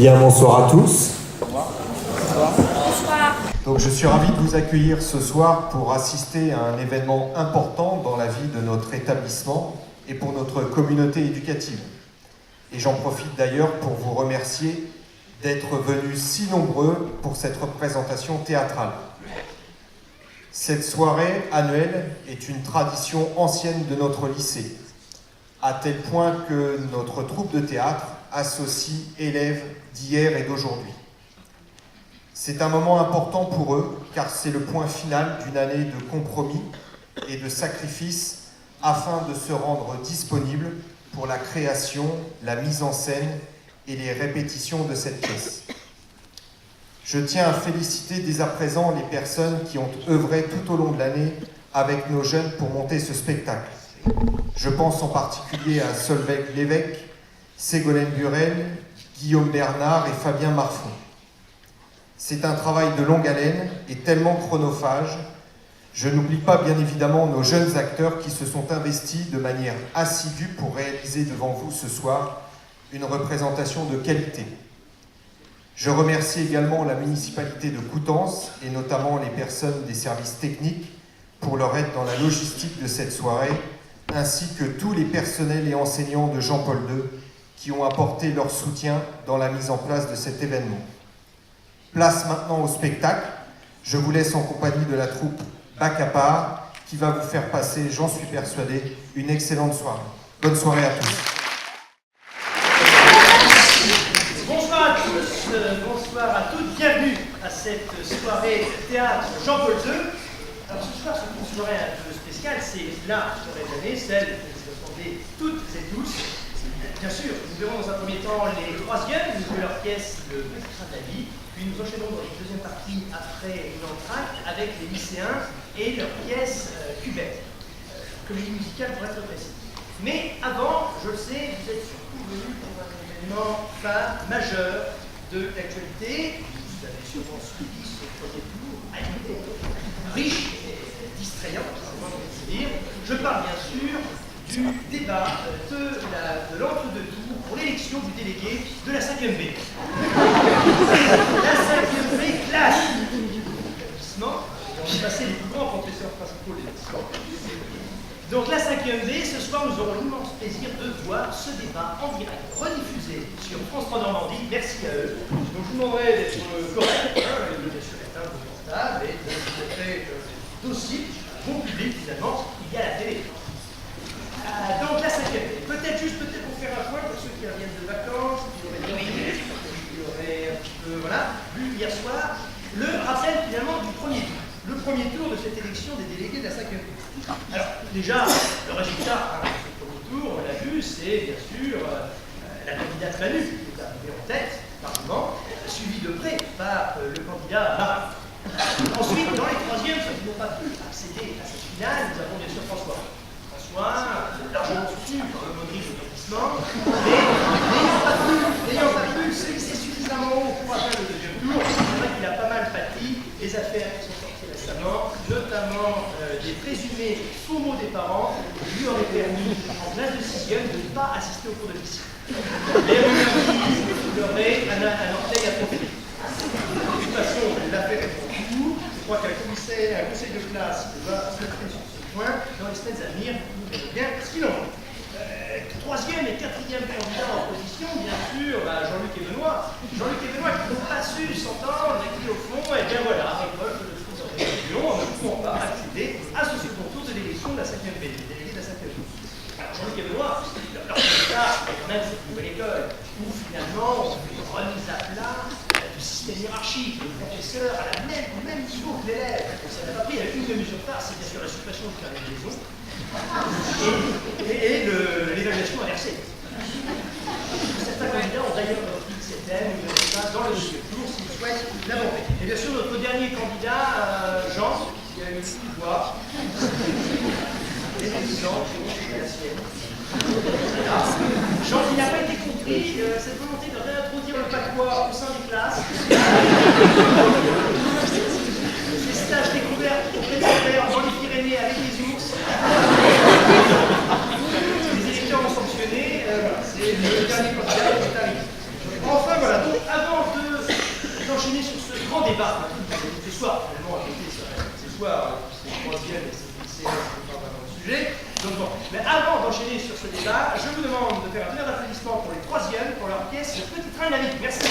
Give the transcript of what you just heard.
Bien, bonsoir à tous. Donc je suis ravi de vous accueillir ce soir pour assister à un événement important dans la vie de notre établissement et pour notre communauté éducative. Et j'en profite d'ailleurs pour vous remercier d'être venus si nombreux pour cette représentation théâtrale. Cette soirée annuelle est une tradition ancienne de notre lycée, à tel point que notre troupe de théâtre associe élèves d'hier et d'aujourd'hui. C'est un moment important pour eux, car c'est le point final d'une année de compromis et de sacrifices afin de se rendre disponibles pour la création, la mise en scène et les répétitions de cette pièce. Je tiens à féliciter dès à présent les personnes qui ont œuvré tout au long de l'année avec nos jeunes pour monter ce spectacle. Je pense en particulier à Solveig Lévesque, Ségolène Burel, Guillaume Bernard et Fabien Marfon. C'est un travail de longue haleine et tellement chronophage. Je n'oublie pas bien évidemment nos jeunes acteurs qui se sont investis de manière assidue pour réaliser devant vous ce soir une représentation de qualité. Je remercie également la municipalité de Coutances et notamment les personnes des services techniques pour leur aide dans la logistique de cette soirée, ainsi que tous les personnels et enseignants de Jean-Paul II qui ont apporté leur soutien dans la mise en place de cet événement. Place maintenant au spectacle. Je vous laisse en compagnie de la troupe Bac à part qui va vous faire passer, j'en suis persuadé, une excellente soirée. Bonne soirée à tous. Bonsoir à tous, bonsoir à toutes, bienvenue à cette soirée théâtre Jean-Paul II. Alors ce soir, c'est une soirée un peu spéciale, c'est la soirée de l'année, celle que vous attendez toutes et tous. Bien sûr, nous verrons dans un premier temps les troisièmes, nous jouons leur pièce de Magistrat de la vie, puis nous enchaînerons dans une deuxième partie après une entracte avec les lycéens et leur pièce Cubette, comédie musicale pour être précis. Mais avant, je le sais, vous êtes surtout venus pour un événement phare, majeur de l'actualité. Vous avez sûrement suivi ce premier tour, riche et distrayant, c'est moins qu'on puisse dire. Je parle bien sûr du débat de l'entre-deux-tours pour l'élection du délégué de la 5e B. La 5e B classe l'établissement. On est passé les plus grands professeurs principaux de l'établissement. Donc la 5e B, ce soir nous aurons l'immense plaisir de voir ce débat en direct, rediffusé sur France 3 Normandie. Merci à eux. Donc je vous demanderai d'être correct, bien sûr d'être confortable et d'être docile, bon public finalement, il y a la télé. Donc la 5e, peut-être pour faire un point pour ceux qui reviennent de vacances, qui auraient un petit peu vu hier soir, le rappel finalement du premier tour. Le premier tour de cette élection des délégués de la 5e. Alors déjà, le résultat de ce premier tour, on l'a vu, c'est bien sûr la candidate Manu qui est arrivée en tête, Parlement, suivie de près par le candidat Marin. Ensuite, dans les troisièmes, ceux qui n'ont pas pu accéder à cette finale, nous avons bien sûr François, largement soutenu par le modèle de l'établissement, mais n'ayant pas pu se hisser suffisamment haut pour atteindre le deuxième tour. C'est vrai qu'il a pas mal pâti des affaires qui sont sorties récemment, notamment des présumés faux mots des parents qui lui auraient permis, en classe de 6e, de ne pas assister au cours de lycée. Et il aurait un orteil à profiter. De toute façon, l'affaire est en cours. Je crois qu'un conseil de classe va se faire sur ce point dans les semaines à venir. Vous verrez bien ce qu'il en est. Troisième et quatrième candidat en opposition, bien sûr, Jean-Luc et Benoît. Jean-Luc et Benoît qui n'ont pas su s'entendre et qui, au fond, eh bien voilà, récolte de toutes en région en ne pouvant pas accéder à ce second tour de l'élection de la 5e B, des délégués de la 5e B. Alors Jean-Luc et Benoît, leur candidat est quand même cette nouvelle école où finalement on fait une remise à plat du système hiérarchique. Le professeur à au même niveau que l'élève. Ça n'a pas pris avec une demi-mesure de part, c'est bien sûr la suppression du carnet de liaison et l'évaluation inversée. Certains candidats ont d'ailleurs repris ces thèmes, ou ça dans le tour s'ils souhaitent l'aborder. Et bien sûr, notre dernier candidat, Jean, qui a une petite voix, les présidents, c'est la sienne. Voilà. Jean, qui n'a pas été compris, cette volonté de réintroduire le patois au sein des classes. Les stages découverts auprès des pères dans les Pyrénées avec les ours. Les électeurs ont sanctionné, c'est le dernier candidat qui est arrivé. Enfin voilà, donc débat ce soir. Finalement, à côté, ce soir, c'est le troisième et c'est pas vraiment le sujet. Donc bon, mais avant d'enchaîner sur ce débat, je vous demande de faire un tonnerre d'applaudissements pour les troisièmes, pour leur pièce Le Petit Train de la Vie. Merci.